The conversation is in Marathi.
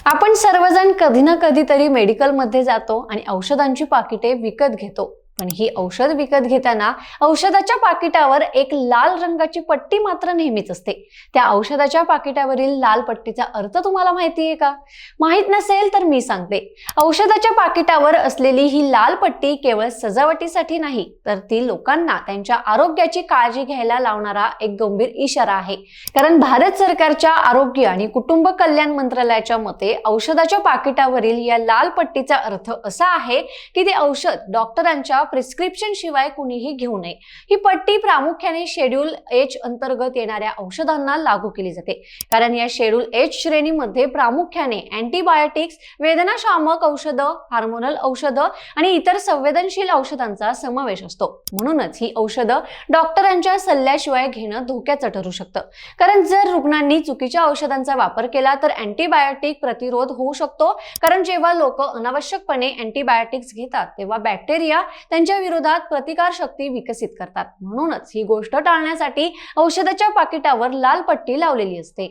आपण सर्वजण कधी ना कधीतरी मेडिकलमध्ये जातो आणि औषधांची पाकिटे विकत घेतो. पण ही औषध विकत घेताना औषधाच्या पाकिटावर एक लाल रंगाची पट्टी मात्र नेहमीच असते. त्या औषधाच्या पाकिटावरील लाल पट्टीचा अर्थ तुम्हाला माहिती आहे का? माहित नसेल तर मी सांगते. औषधाच्या पाकिटावर असलेली ही लाल पट्टी केवळ सजावटीसाठी नाही, तर ती लोकांना त्यांच्या आरोग्याची काळजी घ्यायला लावणारा एक गंभीर इशारा आहे. कारण भारत सरकारच्या आरोग्य आणि कुटुंब कल्याण मंत्रालयाच्या मते औषधाच्या पाकिटावरील या लाल पट्टीचा अर्थ असा आहे की ते औषध डॉक्टरांच्या प्रिस्क्रिप्शन शिवाय कुणीही घेऊ नये. ही पट्टी प्रामुख्याने शेड्यूल एच अंतर्गत येणाऱ्या औषधांना लागू केली जाते. कारण या शेड्यूल एच श्रेणीमध्ये प्रामुख्याने अँटीबायोटिक्स, वेदनाशामक औषधं, हार्मोनल औषधं आणि इतर संवेदनशील औषधांचा समावेश असतो. म्हणूनच ही औषधं डॉक्टरांच्या सल्ल्याशिवाय घेणं धोक्याचं ठरू शकतं. कारण जर रुग्णांनी चुकीच्या औषधांचा वापर केला तर अँटीबायोटिक प्रतिरोध होऊ शकतो. कारण जेव्हा लोक अनावश्यकपणे अँटीबायोटिक्स घेतात तेव्हा बॅक्टेरिया त्यांच्या विरोधात प्रतिकार शक्ती विकसित करतात. म्हणूनच ही गोष्ट टाळण्यासाठी औषधाच्या पाकिटावर लाल पट्टी लावलेली असते.